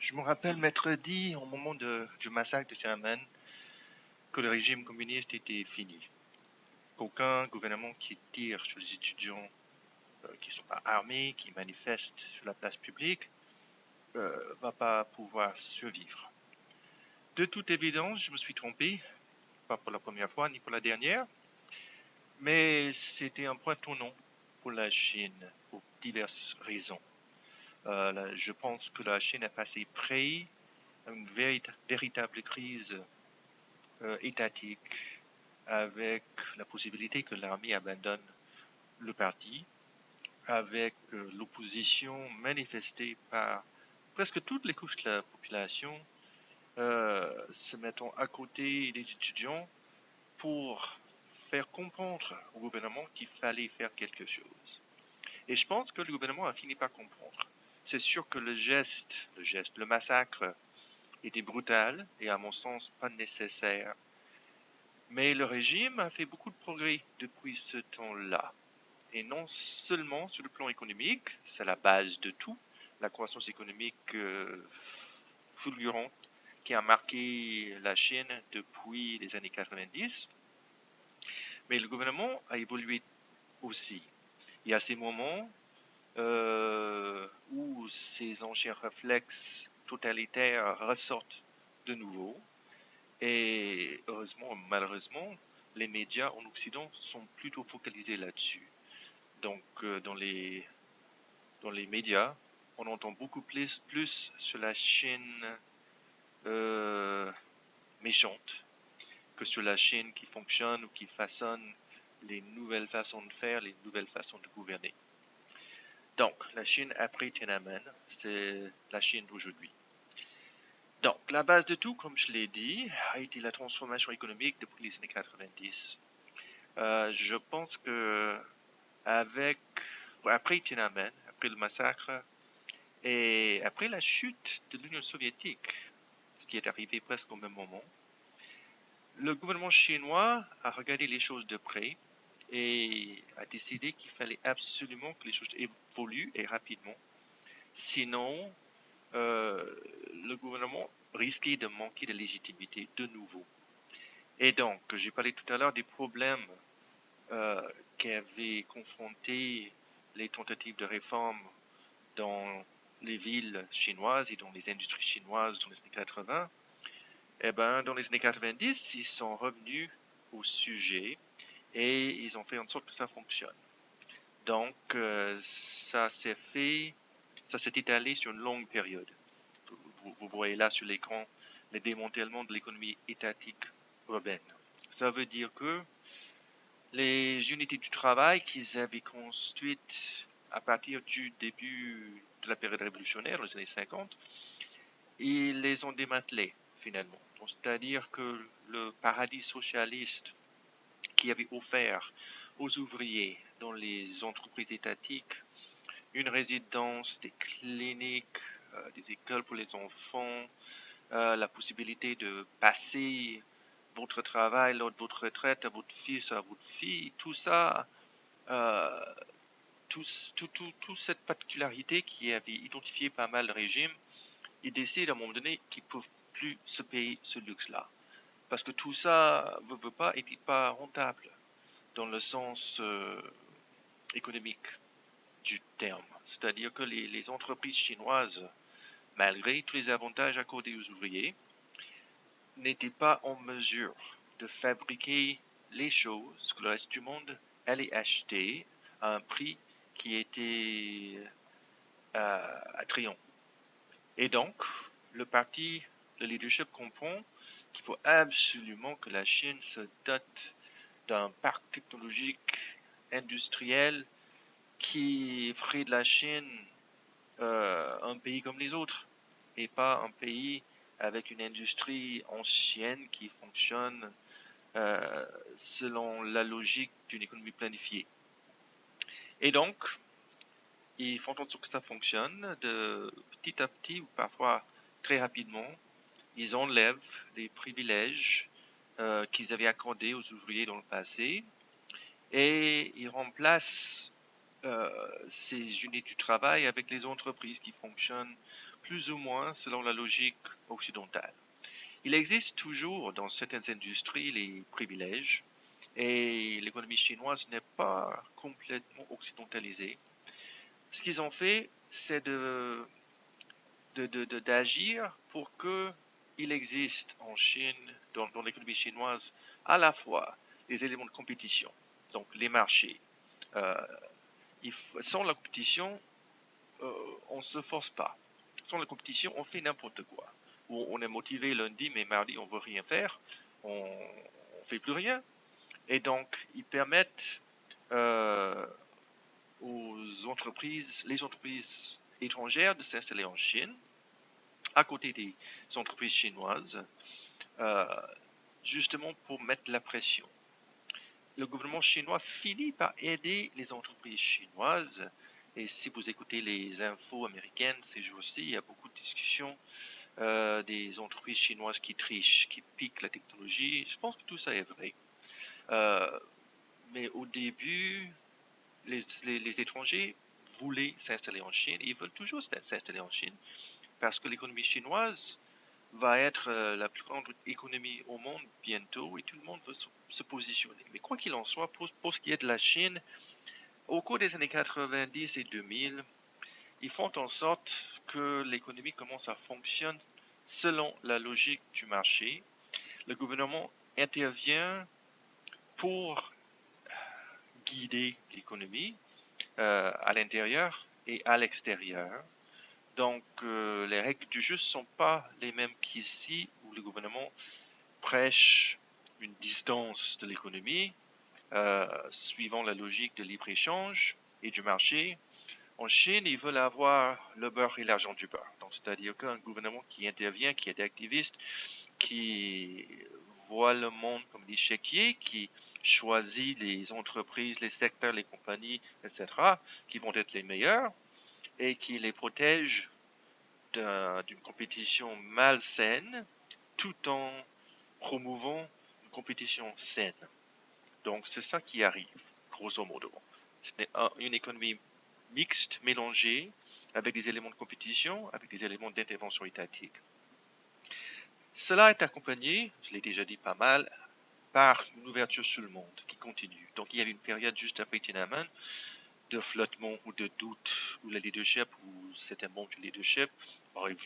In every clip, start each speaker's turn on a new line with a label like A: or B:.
A: Je me rappelle m'être dit au moment du massacre de Tiananmen que le régime communiste était fini. Qu'aucun gouvernement qui tire sur les étudiants qui ne sont pas armés, qui manifestent sur la place publique, va pas pouvoir survivre. De toute évidence, je me suis trompé, pas pour la première fois ni pour la dernière, mais c'était un point tournant pour la Chine pour diverses raisons. Je pense que la Chine est passée près d'une véritable crise étatique avec la possibilité que l'armée abandonne le parti, avec l'opposition manifestée par presque toutes les couches de la population se mettant à côté des étudiants pour faire comprendre au gouvernement qu'il fallait faire quelque chose. Et je pense que le gouvernement a fini par comprendre. C'est sûr que le massacre était brutal et à mon sens pas nécessaire. Mais le régime a fait beaucoup de progrès depuis ce temps-là. Et non seulement sur le plan économique, c'est la base de tout, la croissance économique fulgurante qui a marqué la Chine depuis les années 90, mais le gouvernement a évolué aussi. Il y a ces moments où ces anciens réflexes totalitaires ressortent de nouveau, et heureusement ou malheureusement, les médias en Occident sont plutôt focalisés là-dessus. Donc dans les médias, on entend beaucoup plus sur la Chine méchante que sur la Chine qui fonctionne ou qui façonne les nouvelles façons de faire, les nouvelles façons de gouverner. Donc, la Chine après Tiananmen, c'est la Chine d'aujourd'hui. Donc, la base de tout, comme je l'ai dit, a été la transformation économique depuis les années 90. Je pense que après Tiananmen, après le massacre et après la chute de l'Union soviétique, ce qui est arrivé presque au même moment, le gouvernement chinois a regardé les choses de près et a décidé qu'il fallait absolument que les choses évoluent et rapidement. Sinon, le gouvernement risquait de manquer de légitimité de nouveau. Et donc, j'ai parlé tout à l'heure des problèmes qu'avaient confrontés les tentatives de réforme dans les villes chinoises et dans les industries chinoises dans les années 80. Eh ben, dans les années 90, ils sont revenus au sujet et ils ont fait en sorte que ça fonctionne. Donc, ça s'est étalé sur une longue période. Vous voyez là sur l'écran le démantèlement de l'économie étatique urbaine. Ça veut dire que les unités du travail qu'ils avaient construites à partir du début de la période révolutionnaire, les années 50, ils les ont démantelées finalement. C'est-à-dire que le paradis socialiste qui avait offert aux ouvriers dans les entreprises étatiques une résidence, des cliniques, des écoles pour les enfants, la possibilité de passer votre travail lors de votre retraite à votre fils, à votre fille, tout ça, toute cette particularité qui avait identifié pas mal de régimes, ils décident à un moment donné qu'ils ne peuvent plus se payer ce luxe-là. Parce que tout ça ne veut pas et n'est pas rentable dans le sens économique du terme. C'est-à-dire que les entreprises chinoises, malgré tous les avantages accordés aux ouvriers, n'étaient pas en mesure de fabriquer les choses que le reste du monde allait acheter à un prix qui était attrayant. Et donc, le leadership comprend qu'il faut absolument que la Chine se dote d'un parc technologique industriel qui ferait de la Chine un pays comme les autres et pas un pays avec une industrie ancienne qui fonctionne selon la logique d'une économie planifiée. Et donc, ils font en sorte que ça fonctionne de petit à petit ou parfois très rapidement. Ils enlèvent les privilèges qu'ils avaient accordés aux ouvriers dans le passé et ils remplacent ces unités du travail avec les entreprises qui fonctionnent plus ou moins selon la logique occidentale. Il existe toujours dans certaines industries les privilèges et l'économie chinoise n'est pas complètement occidentalisée. Ce qu'ils ont fait, c'est d'agir pour qu'il existe en Chine, dans l'économie chinoise, à la fois les éléments de compétition, donc les marchés. Euh, Sans la compétition, on ne se force pas. Sans la compétition, on fait n'importe quoi. On est motivé lundi, mais mardi, on ne veut rien faire. On ne fait plus rien. Et donc, ils permettent les entreprises étrangères de s'installer en Chine, à côté des entreprises chinoises, euh, justement pour mettre la pression. Le gouvernement chinois finit par aider les entreprises chinoises. Et si vous écoutez les infos américaines ces jours-ci, il y a beaucoup de discussions des entreprises chinoises qui trichent, qui piquent la technologie. Je pense que tout ça est vrai. Mais au début, les étrangers voulaient s'installer en Chine. Ils veulent toujours s'installer en Chine parce que l'économie chinoise va être la plus grande économie au monde bientôt et tout le monde veut se positionner. Mais quoi qu'il en soit, pour ce qui est de la Chine, au cours des années 90 et 2000, ils font en sorte que l'économie commence à fonctionner selon la logique du marché. Le gouvernement intervient pour guider l'économie à l'intérieur et à l'extérieur. Donc, les règles du jeu ne sont pas les mêmes qu'ici, où le gouvernement prêche une distance de l'économie, suivant la logique de libre-échange et du marché. En Chine, ils veulent avoir le beurre et l'argent du beurre. Donc, c'est-à-dire qu'un gouvernement qui intervient, qui est activiste, qui voit le monde comme des chéquiers, qui choisit les entreprises, les secteurs, les compagnies, etc., qui vont être les meilleurs et qui les protège d'une compétition malsaine tout en promouvant une compétition saine. Donc c'est ça qui arrive, grosso modo. C'est une économie mixte, mélangée, avec des éléments de compétition, avec des éléments d'intervention étatique. Cela est accompagné, je l'ai déjà dit pas mal, par une ouverture sur le monde qui continue. Donc il y avait une période juste après Tiananmen de flottement ou de doute où le leadership, ou certains membres du leadership auraient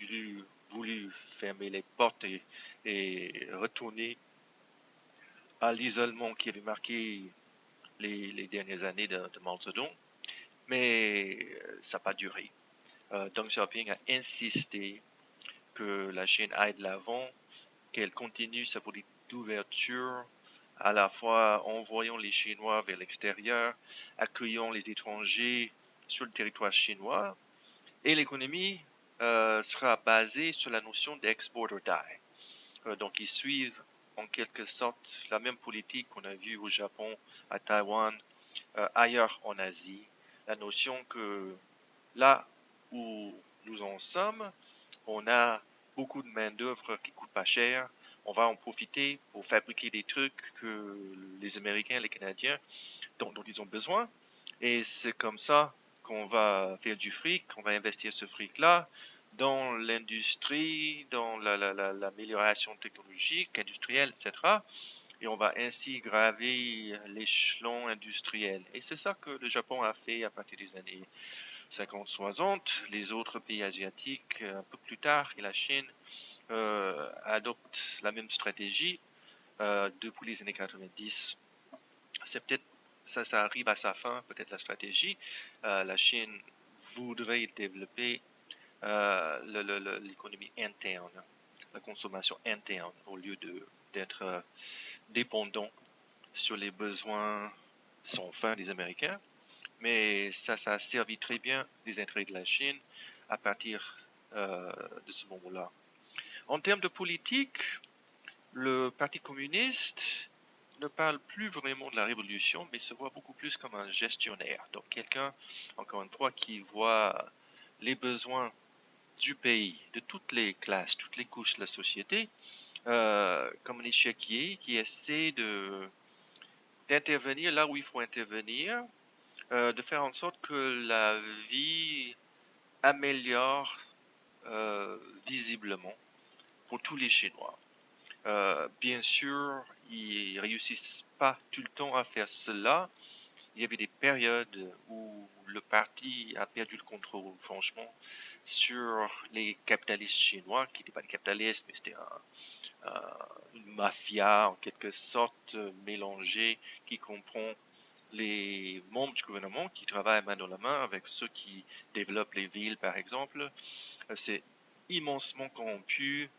A: voulu fermer les portes et retourner à l'isolement qui avait marqué les dernières années de Mao Zedong. Mais ça n'a pas duré. Deng Xiaoping a insisté que la Chine aille de l'avant, qu'elle continue sa politique d'ouverture, à la fois envoyant les Chinois vers l'extérieur, accueillant les étrangers sur le territoire chinois, et l'économie sera basée sur la notion d'export or die. Donc ils suivent en quelque sorte la même politique qu'on a vue au Japon, à Taïwan, ailleurs en Asie. La notion que là où nous en sommes, on a beaucoup de main-d'œuvre qui coûte pas cher. On va en profiter pour fabriquer des trucs que les Américains, les Canadiens, dont ils ont besoin. Et c'est comme ça qu'on va faire du fric, qu'on va investir ce fric-là dans l'industrie, dans l'amélioration technologique, industrielle, etc. Et on va ainsi graver l'échelon industriel. Et c'est ça que le Japon a fait à partir des années 50-60. Les autres pays asiatiques, un peu plus tard, et la Chine, adoptent la même stratégie depuis les années 90. C'est peut-être ça arrive à sa fin, peut-être la stratégie. La Chine voudrait développer l'économie interne, la consommation interne, au lieu d'être dépendant sur les besoins sans fin des Américains. Mais ça a servi très bien les intérêts de la Chine à partir de ce moment-là. En termes de politique, le Parti communiste ne parle plus vraiment de la révolution, mais se voit beaucoup plus comme un gestionnaire. Donc quelqu'un, encore une fois, qui voit les besoins du pays, de toutes les classes, toutes les couches de la société, comme un échiquier qui essaie d'intervenir là où il faut intervenir de faire en sorte que la vie améliore visiblement pour tous les Chinois. Bien sûr, ils réussissent pas tout le temps à faire cela. Il y avait des périodes où le parti a perdu le contrôle, franchement, sur les capitalistes chinois, qui n'étaient pas des capitalistes, mais c'était une mafia en quelque sorte mélangée qui comprend les membres du gouvernement qui travaillent main dans la main avec ceux qui développent les villes, par exemple. C'est immensement corrompu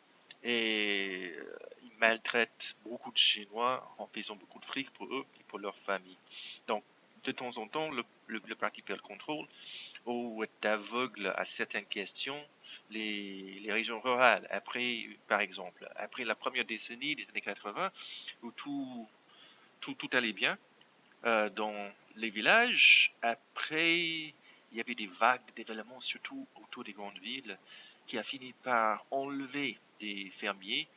A: et ils maltraitent beaucoup de Chinois en faisant beaucoup de fric pour eux et pour leur famille. Donc, de temps en temps, le parti perd le contrôle ou est aveugle à certaines questions. Les régions rurales, après, par exemple, après la première décennie des années 80, où tout allait bien, dans les villages, après, il y avait des vagues de développement, surtout autour des grandes villes, qui a fini par enlever des fermiers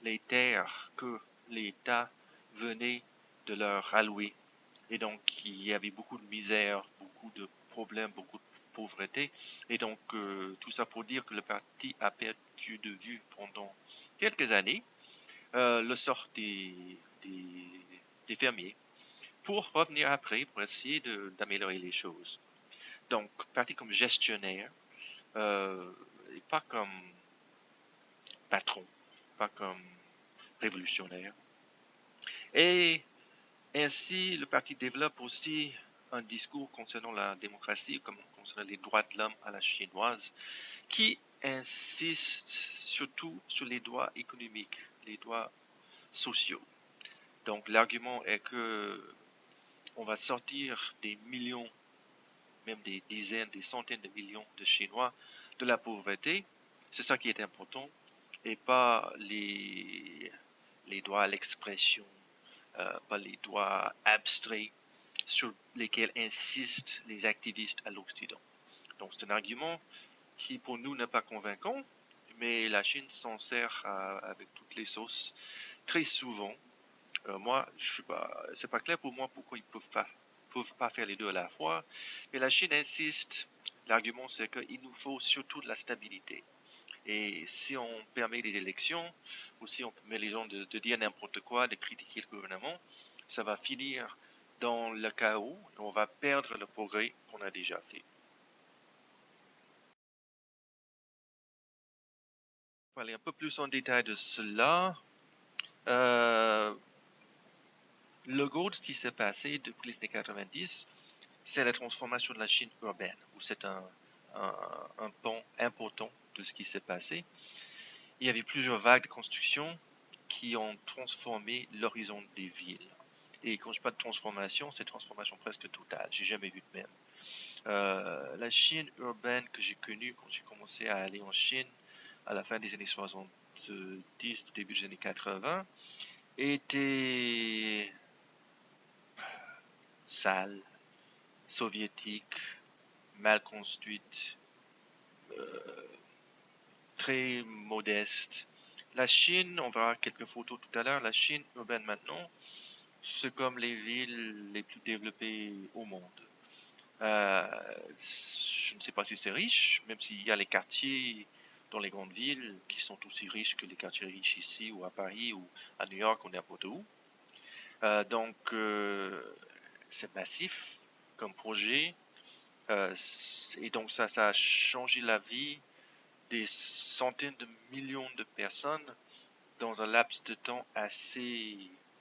A: les terres que l'État venait de leur allouer. Et donc, il y avait beaucoup de misère, beaucoup de problèmes, beaucoup de pauvreté. Et donc, tout ça pour dire que le parti a perdu de vue pendant quelques années le sort des, des fermiers pour revenir après, pour essayer d'améliorer les choses. Donc, parti comme gestionnaire, et pas comme patron, pas comme révolutionnaire. Et ainsi, le parti développe aussi un discours concernant la démocratie, comme concernant les droits de l'homme à la chinoise, qui insiste surtout sur les droits économiques, les droits sociaux. Donc l'argument est que on va sortir des millions, même des dizaines, des centaines de millions de Chinois de la pauvreté. C'est ça qui est important, et pas les droits à l'expression, pas les droits abstraits sur lesquels insistent les activistes à l'Occident. Donc c'est un argument qui pour nous n'est pas convaincant, mais la Chine s'en sert avec toutes les sauces très souvent. Moi, je sais pas, c'est pas clair pour moi pourquoi ils peuvent pas faire les deux à la fois. Mais la Chine insiste. L'argument c'est qu'il nous faut surtout de la stabilité. Et si on permet des élections, ou si on permet les gens de dire n'importe quoi, de critiquer le gouvernement, ça va finir dans le chaos et on va perdre le progrès qu'on a déjà fait. Pour aller un peu plus en détail de cela, euh, le gros de ce qui s'est passé depuis les années 90, c'est la transformation de la Chine urbaine, où c'est un pan important de ce qui s'est passé. Il y avait plusieurs vagues de construction qui ont transformé l'horizon des villes. Et quand je parle de transformation, c'est transformation presque totale. J'ai jamais vu de même. La Chine urbaine que j'ai connue quand j'ai commencé à aller en Chine à la fin des années 70, début des années 80, était sale, soviétique, mal construite, euh, très modeste. La Chine, on verra quelques photos tout à l'heure, la Chine urbaine maintenant, c'est comme les villes les plus développées au monde. Euh, je ne sais pas si c'est riche, même s'il y a les quartiers dans les grandes villes qui sont aussi riches que les quartiers riches ici ou à Paris ou à New York ou n'importe où. Donc, c'est massif comme projet. Et donc, ça a changé la vie des centaines de millions de personnes dans un laps de temps assez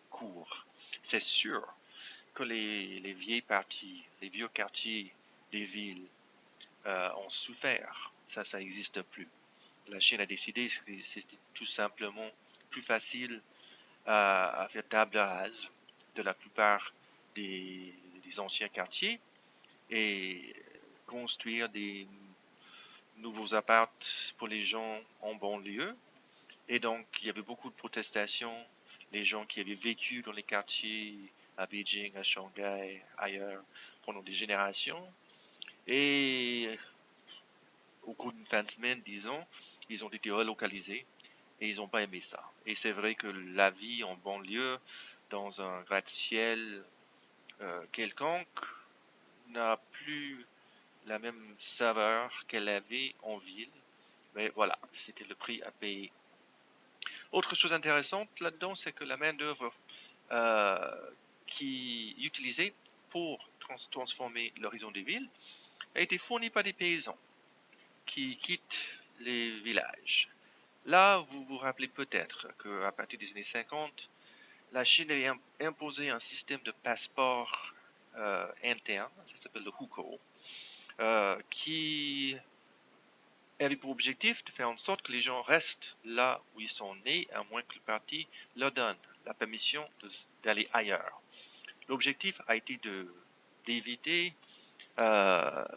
A: court. C'est sûr que les vieilles parties, les vieux quartiers des villes ont souffert. Ça n'existe plus. La Chine a décidé que c'était tout simplement plus facile à faire table rase de la plupart des anciens quartiers et construire des nouveaux apparts pour les gens en banlieue. Et donc, il y avait beaucoup de protestations. Les gens qui avaient vécu dans les quartiers à Beijing, à Shanghai, ailleurs, pendant des générations. Et au cours d'une fin de semaine, disons, ils ont été relocalisés et ils n'ont pas aimé ça. Et c'est vrai que la vie en banlieue, dans un gratte-ciel quelconque, n'a plus la même saveur qu'elle avait en ville. Mais voilà, c'était le prix à payer. Autre chose intéressante là-dedans, c'est que la main-d'œuvre qui est utilisée pour transformer l'horizon des villes a été fournie par des paysans qui quittent les villages. Là, vous vous rappelez peut-être qu'à partir des années 50, la Chine a imposé un système de passeport interne, ça s'appelle le hukou, qui avait pour objectif de faire en sorte que les gens restent là où ils sont nés, à moins que le parti leur donne la permission d'aller ailleurs. L'objectif a été d'éviter la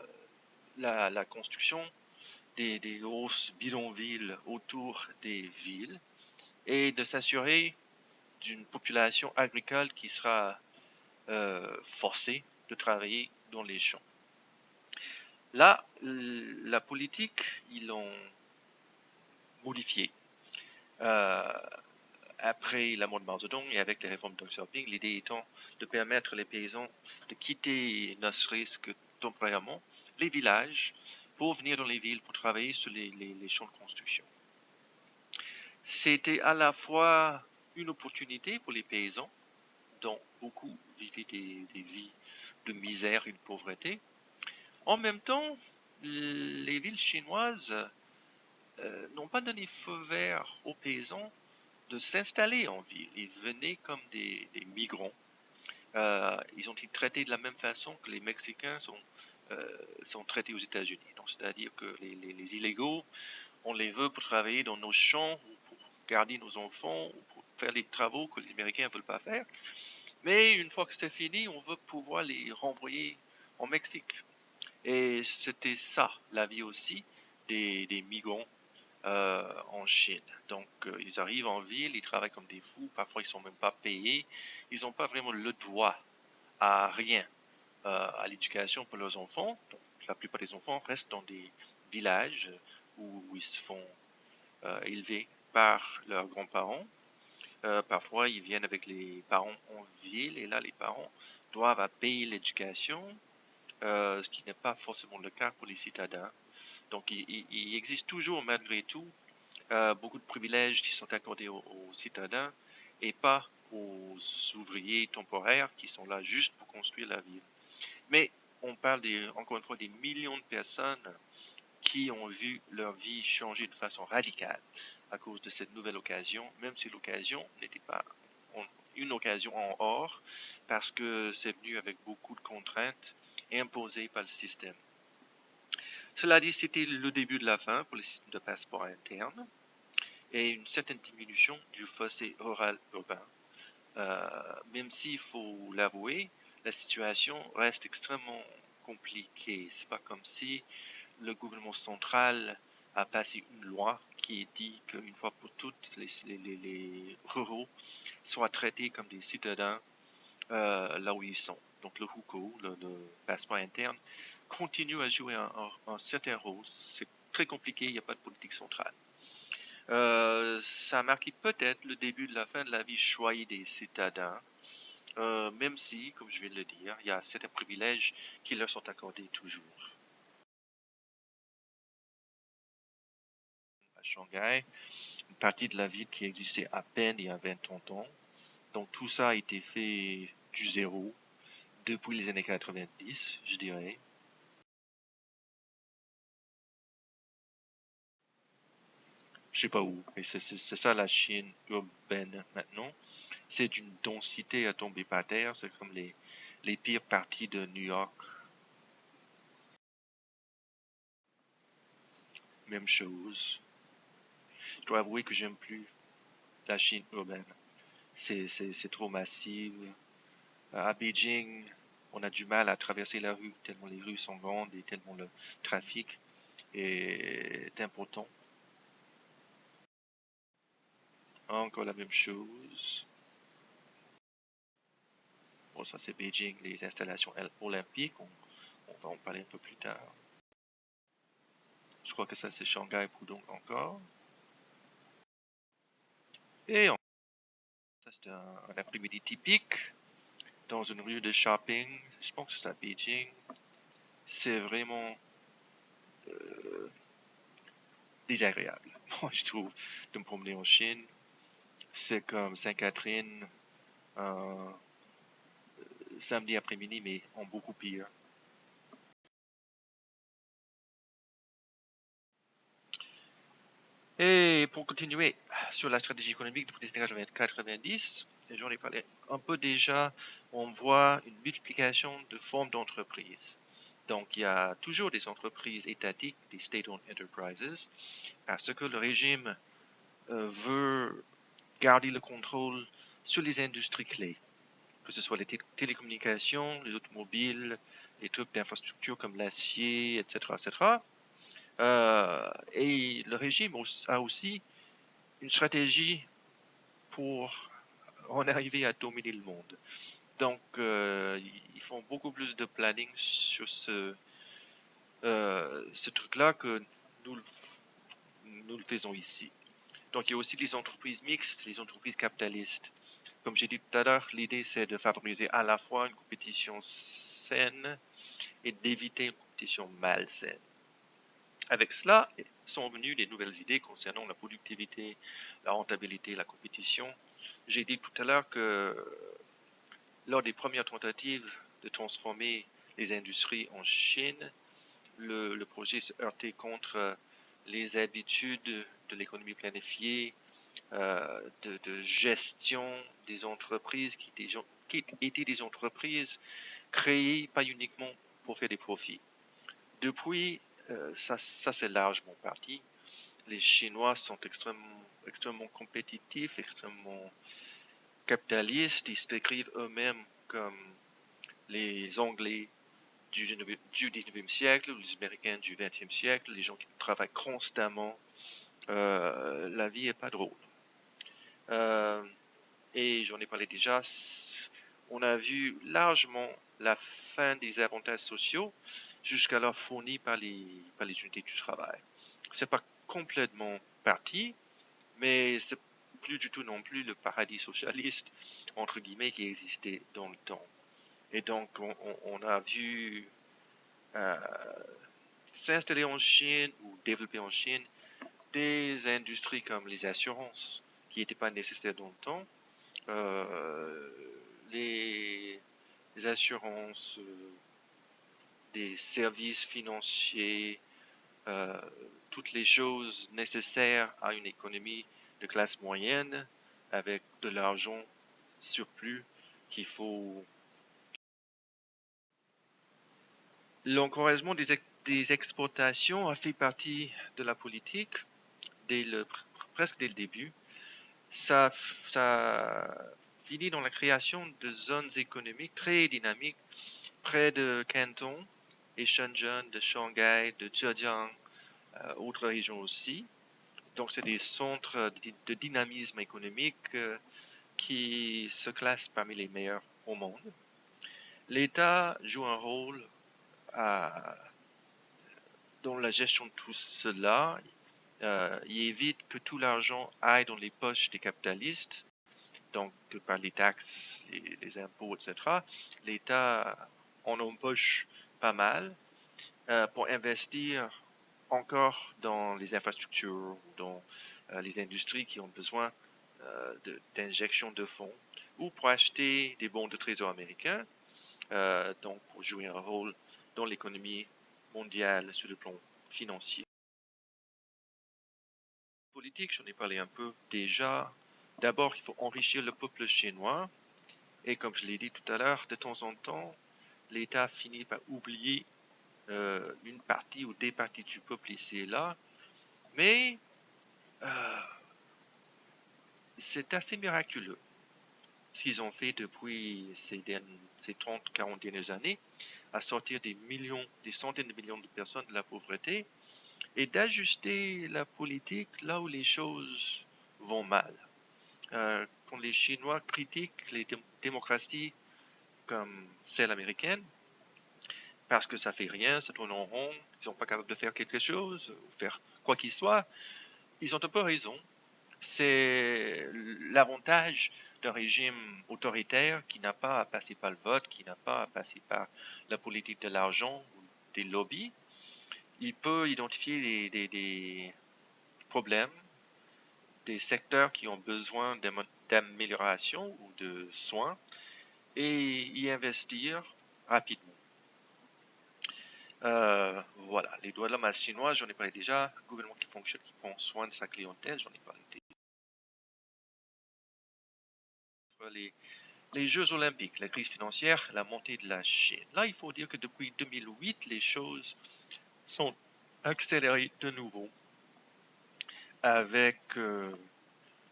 A: construction des grosses bidonvilles autour des villes et de s'assurer d'une population agricole qui sera forcée de travailler dans les champs. Là, la politique, ils l'ont modifiée. Après la mort de Mao Zedong et avec les réformes de Deng Xiaoping, l'idée étant de permettre les paysans de quitter, ne serait-ce que temporairement, les villages pour venir dans les villes pour travailler sur les champs de construction. C'était à la fois une opportunité pour les paysans, dont beaucoup vivaient des vies de misère et de pauvreté. En même temps, les villes chinoises n'ont pas donné feu vert aux paysans de s'installer en ville. Ils venaient comme des migrants. Ils ont été traités de la même façon que les Mexicains sont traités aux États-Unis. Donc, c'est-à-dire que les illégaux, on les veut pour travailler dans nos champs, ou pour garder nos enfants, ou pour faire les travaux que les Américains ne veulent pas faire. Mais une fois que c'est fini, on veut pouvoir les renvoyer en Mexique. Et c'était ça, la vie aussi des migrants en Chine. Donc, ils arrivent en ville, ils travaillent comme des fous, parfois ils ne sont même pas payés, ils n'ont pas vraiment le droit à rien, à l'éducation pour leurs enfants. Donc, la plupart des enfants restent dans des villages où ils se font élever par leurs grands-parents. Parfois, ils viennent avec les parents en ville et là, les parents doivent payer l'éducation, ce qui n'est pas forcément le cas pour les citadins. Donc, il existe toujours, malgré tout, beaucoup de privilèges qui sont accordés aux citadins et pas aux ouvriers temporaires qui sont là juste pour construire la ville. Mais on parle encore une fois des millions de personnes qui ont vu leur vie changer de façon radicale à cause de cette nouvelle occasion, même si l'occasion n'était pas une occasion en or, parce que c'est venu avec beaucoup de contraintes imposées par le système. Cela dit, c'était le début de la fin pour le système de passeport interne et une certaine diminution du fossé rural-urbain. Même s'il faut l'avouer, la situation reste extrêmement compliquée. C'est pas comme si le gouvernement central a passé une loi qui dit qu'une fois pour toutes, les ruraux soient traités comme des citadins là où ils sont. Donc le hukou, le passeport interne, continue à jouer un certain rôle. C'est très compliqué, il n'y a pas de politique centrale. Ça marque peut-être le début de la fin de la vie choyée des citadins, même si, comme je viens de le dire, il y a certains privilèges qui leur sont accordés toujours. À Shanghai, une partie de la ville qui existait à peine il y a 20-30 ans. Donc tout ça a été fait du zéro depuis les années 90, je dirais. Je sais pas où, mais c'est ça la Chine urbaine maintenant. C'est d'une densité à tomber par terre, c'est comme les pires parties de New York. Même chose. Je dois avouer que j'aime plus la Chine urbaine. C'est trop massive. À Beijing, on a du mal à traverser la rue tellement les rues sont grandes et tellement le trafic est important. Encore la même chose. Bon, ça c'est Beijing, les installations olympiques. On va en parler un peu plus tard. Je crois que ça c'est Shanghai Pudong encore. Et ça c'est un après-midi typique dans une rue de shopping. Je pense que c'est à Beijing. c'est vraiment euh, désagréable. Moi, je trouve, de me promener en Chine, c'est comme Sainte-Catherine un samedi après-midi, mais en beaucoup pire. Et pour continuer sur la stratégie économique depuis les années 90, et j'en ai parlé un peu déjà, on voit une multiplication de formes d'entreprises. Donc, il y a toujours des entreprises étatiques, des state-owned enterprises, parce que le régime veut garder le contrôle sur les industries clés, que ce soit les télécommunications, les automobiles, les trucs d'infrastructure comme l'acier, etc., etc. Et le régime a aussi une stratégie pour en arriver à dominer le monde. Donc, ils font beaucoup plus de planning sur ce truc-là que nous, nous le faisons ici. Donc, il y a aussi les entreprises mixtes, les entreprises capitalistes. Comme j'ai dit tout à l'heure, l'idée c'est de favoriser à la fois une compétition saine et d'éviter une compétition malsaine. Avec cela sont venues des nouvelles idées concernant la productivité, la rentabilité, la compétition. J'ai dit tout à l'heure que lors des premières tentatives de transformer les industries en Chine, le projet se heurtait contre les habitudes de l'économie planifiée, de gestion des entreprises qui étaient des entreprises créées pas uniquement pour faire des profits. Depuis, ça c'est largement parti. Les Chinois sont extrêmement compétitifs, extrêmement capitalistes. Ils se décrivent eux-mêmes comme les Anglais du 19e siècle, les Américains du 20e siècle, les gens qui travaillent constamment. La vie est pas drôle. Euh, et j'en ai parlé déjà, on a vu largement la fin des avantages sociaux jusqu'alors fournis par les unités du travail. C'est pas complètement parti, mais c'est plus du tout non plus le paradis socialiste, entre guillemets, qui existait dans le temps. Et donc, on a vu euh, s'installer en Chine ou développer en Chine des industries comme les assurances, qui n'étaient pas nécessaires dans le temps, euh, les, les assurances, des services financiers, euh, toutes les choses nécessaires à une économie de classe moyenne avec de l'argent surplus qu'il faut. L'encouragement des exportations a fait partie de la politique presque dès le début. Ça finit dans la création de zones économiques très dynamiques près de Canton et Shenzhen, de Shanghai, de Zhejiang, autres régions aussi. Donc, c'est des centres de dynamisme économique qui se classent parmi les meilleurs au monde. L'État joue un rôle à, dans la gestion de tout cela. Il évite que tout l'argent aille dans les poches des capitalistes, donc par les taxes, les impôts, etc. L'État en empoche pas mal pour investir encore dans les infrastructures, dans les industries qui ont besoin d'injection de fonds, ou pour acheter des bons de trésor américains, donc pour jouer un rôle dans l'économie mondiale sur le plan financier. Politique, j'en ai parlé un peu déjà. D'abord, il faut enrichir le peuple chinois, et comme je l'ai dit tout à l'heure, de temps en temps, l'État finit par oublier une partie ou des parties du peuple ici et là, mais euh, c'est assez miraculeux ce qu'ils ont fait depuis ces 30-40 dernières années, à sortir des centaines de millions de personnes de la pauvreté et d'ajuster la politique là où les choses vont mal. Quand les Chinois critiquent les démocraties comme celle américaine, parce que ça fait rien, ça tourne en rond, ils sont pas capables de faire quelque chose, ou faire quoi qu'il soit, ils ont un peu raison. C'est l'avantage d'un régime autoritaire qui n'a pas à passer par le vote, qui n'a pas à passer par la politique de l'argent ou des lobbies, il peut identifier des problèmes, des secteurs qui ont besoin d'amélioration ou de soins et y investir rapidement. Voilà, les droits de l'homme chinois, j'en ai parlé déjà. Gouvernement qui fonctionne, qui prend soin de sa clientèle, j'en ai parlé déjà. Les Jeux Olympiques, la crise financière, la montée de la Chine. Là, il faut dire que depuis 2008, les choses sont accélérées de nouveau avec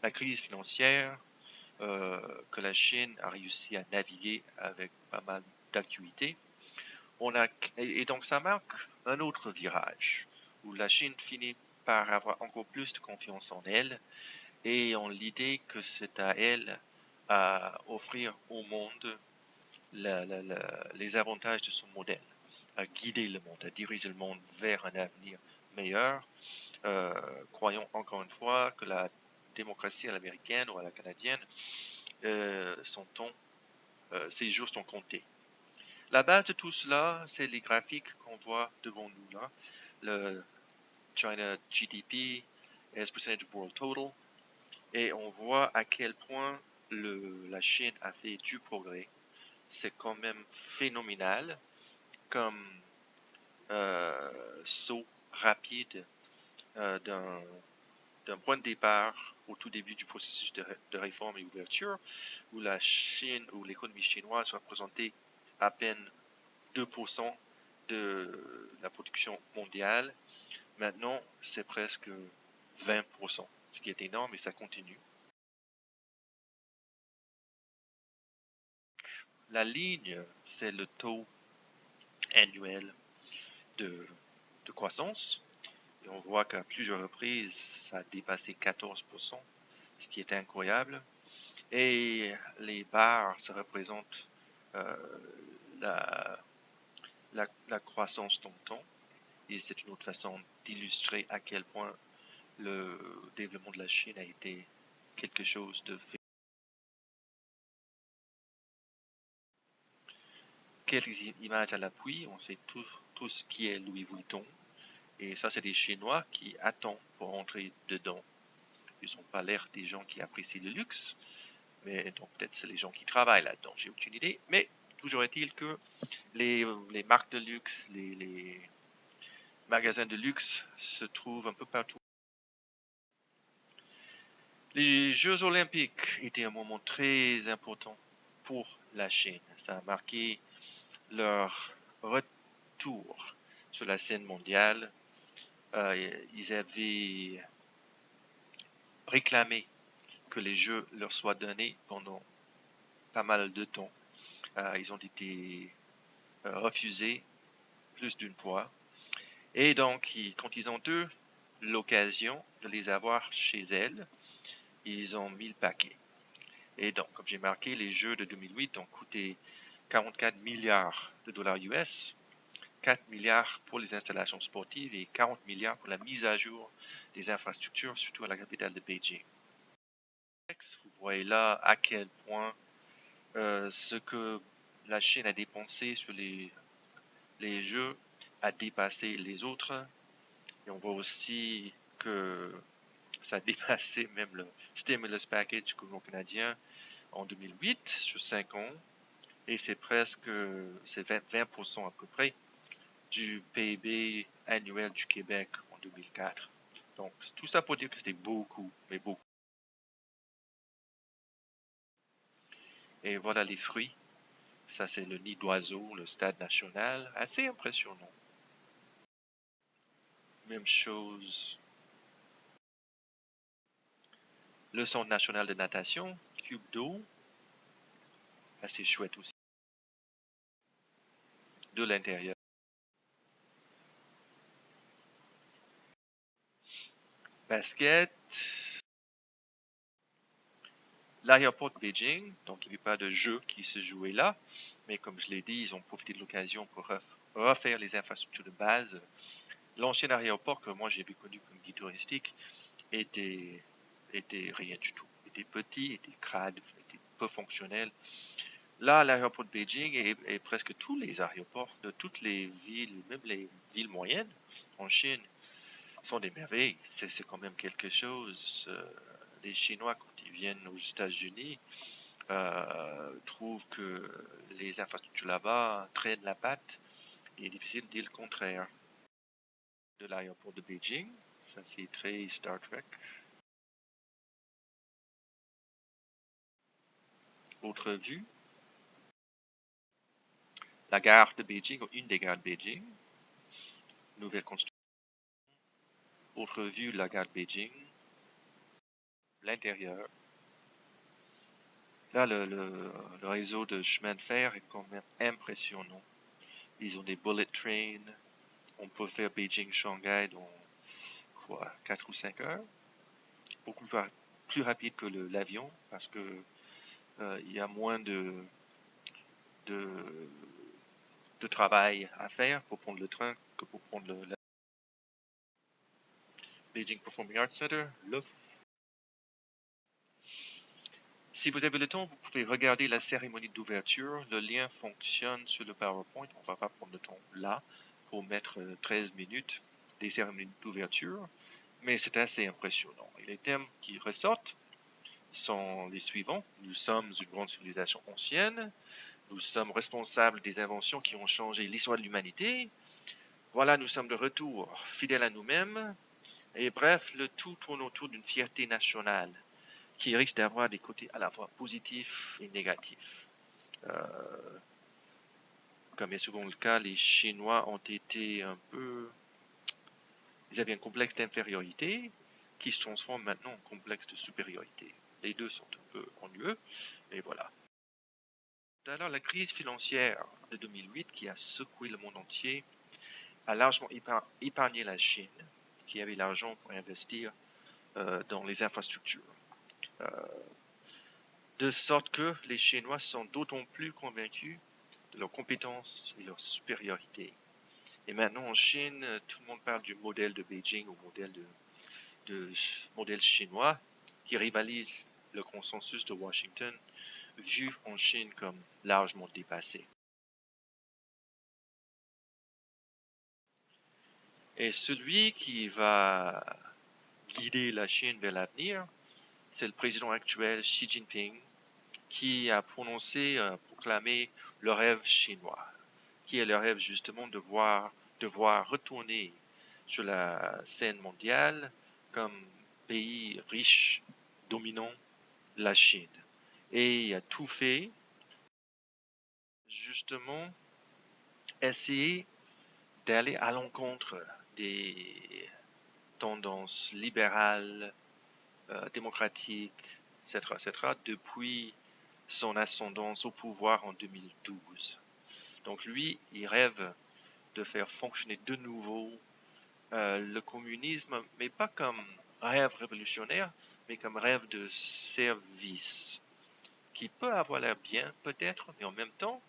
A: la crise financière que la Chine a réussi à naviguer avec pas mal d'activités. Et donc ça marque un autre virage où la Chine finit par avoir encore plus de confiance en elle et en l'idée que c'est à elle à offrir au monde les avantages de son modèle, à guider le monde, à diriger le monde vers un avenir meilleur. Croyons encore une fois que la démocratie à l'américaine ou à la canadienne, ses jours sont comptés. La base de tout cela, c'est les graphiques qu'on voit devant nous là. Le China GDP as percentage of world total. Et on voit à quel point la Chine a fait du progrès. C'est quand même phénoménal comme saut rapide d'un point de départ au tout début du processus de réforme et ouverture, où la Chine, où l'économie chinoise représentait à peine 2% de la production mondiale. Maintenant, c'est presque 20%, ce qui est énorme et ça continue. La ligne, c'est le taux annuel de croissance. Et on voit qu'à plusieurs reprises, ça a dépassé 14%, ce qui est incroyable. Et les barres, ça représente la croissance dans le temps. Et c'est une autre façon d'illustrer à quel point le développement de la Chine a été quelque chose de fait. Quelques images à l'appui, on sait tout ce qui est Louis Vuitton. Et ça, c'est des Chinois qui attendent pour entrer dedans. Ils n'ont pas l'air des gens qui apprécient le luxe, mais donc peut-être c'est les gens qui travaillent là-dedans, j'ai aucune idée. Mais toujours est-il que les marques de luxe, les magasins de luxe se trouvent un peu partout. Les Jeux Olympiques étaient un moment très important pour la Chine. Ça a marqué leur retour sur la scène mondiale. Ils avaient réclamé que les Jeux leur soient donnés pendant pas mal de temps. Ils ont été refusés plus d'une fois. Et donc, quand ils ont eu l'occasion de les avoir chez elles, ils ont mis le paquet. Et donc, comme j'ai marqué, les Jeux de 2008 ont coûté 44 milliards de dollars US, 4 milliards pour les installations sportives et 40 milliards pour la mise à jour des infrastructures, surtout à la capitale de Beijing. Vous voyez là à quel point ce que la Chine a dépensé sur les Jeux a dépassé les autres. Et on voit aussi que ça a dépassé même le stimulus package du gouvernement canadien en 2008 sur 5 ans. Et c'est presque 20% à peu près du PIB annuel du Québec en 2004. Donc tout ça pour dire que c'était beaucoup, mais beaucoup. Et voilà les fruits. Ça c'est le nid d'oiseau, le stade national. Assez impressionnant. Même chose. Le centre national de natation, cube d'eau. Assez chouette aussi. De l'intérieur. Basket. L'aéroport de Beijing, donc il n'y avait pas de jeu qui se jouait là, mais comme je l'ai dit, ils ont profité de l'occasion pour refaire les infrastructures de base. L'ancien aéroport que moi j'avais connu comme guide touristique était rien du tout. Était petit, était crade, était peu fonctionnel. Là, l'aéroport de Beijing et presque tous les aéroports de toutes les villes, même les villes moyennes en Chine, sont des merveilles. C'est quand même quelque chose. Les Chinois, quand ils viennent aux États-Unis, trouvent que les infrastructures là-bas traînent la patte. Il est difficile de dire le contraire. De l'aéroport de Beijing, ça c'est très Star Trek. Autre vue, la gare de Beijing, ou une des gares de Beijing, nouvelle construction. Autre vue, la gare de Beijing, l'intérieur. Là, le réseau de chemin de fer est quand même impressionnant. Ils ont des bullet trains. On peut faire Beijing-Shanghai dans quoi, 4 ou 5 heures. Beaucoup plus rapide que l'avion parce que il y a moins de, de travail à faire pour prendre le train que pour prendre le Beijing Performing Arts Center. Si vous avez le temps, vous pouvez regarder la cérémonie d'ouverture. Le lien fonctionne sur le PowerPoint. On ne va pas prendre le temps là pour mettre 13 minutes des cérémonies d'ouverture, mais c'est assez impressionnant. Et les thèmes qui ressortent sont les suivants. Nous sommes une grande civilisation ancienne. Nous sommes responsables des inventions qui ont changé l'histoire de l'humanité. Voilà, nous sommes de retour, fidèles à nous-mêmes. Et bref, le tout tourne autour d'une fierté nationale qui risque d'avoir des côtés à la fois positifs et négatifs. Comme est souvent le cas, les Chinois ont été un peu... Ils avaient un complexe d'infériorité qui se transforme maintenant en complexe de supériorité. Les deux sont un peu ennuyeux, et voilà. Alors, la crise financière de 2008 qui a secoué le monde entier a largement épargné la Chine, qui avait l'argent pour investir dans les infrastructures. De sorte que les Chinois sont d'autant plus convaincus de leurs compétences et leur supériorité. Et maintenant en Chine, tout le monde parle du modèle de Beijing ou modèle chinois qui rivalise le consensus de Washington, vu en Chine comme largement dépassé. Et celui qui va guider la Chine vers l'avenir, c'est le président actuel Xi Jinping, qui a proclamé le rêve chinois, qui est le rêve justement de voir retourner sur la scène mondiale comme pays riche, dominant, la Chine. Et il a tout fait, justement, essayer d'aller à l'encontre des tendances libérales, démocratiques, etc., depuis son ascendance au pouvoir en 2012. Donc lui, il rêve de faire fonctionner de nouveau le communisme, mais pas comme rêve révolutionnaire, mais comme rêve de service, qui peut avoir l'air bien, peut-être, mais en même temps,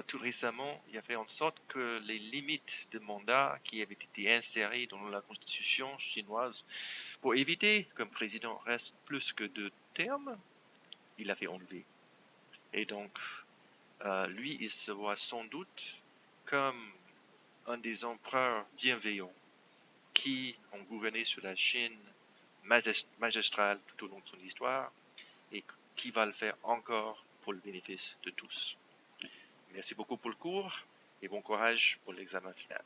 A: tout récemment, il a fait en sorte que les limites de mandat qui avaient été insérées dans la constitution chinoise pour éviter qu'un président reste plus que 2 termes, il a fait enlever. Et donc, lui, il se voit sans doute comme un des empereurs bienveillants qui ont gouverné sur la Chine magistrale tout au long de son histoire et qui va le faire encore pour le bénéfice de tous. Merci beaucoup pour le cours et bon courage pour l'examen final.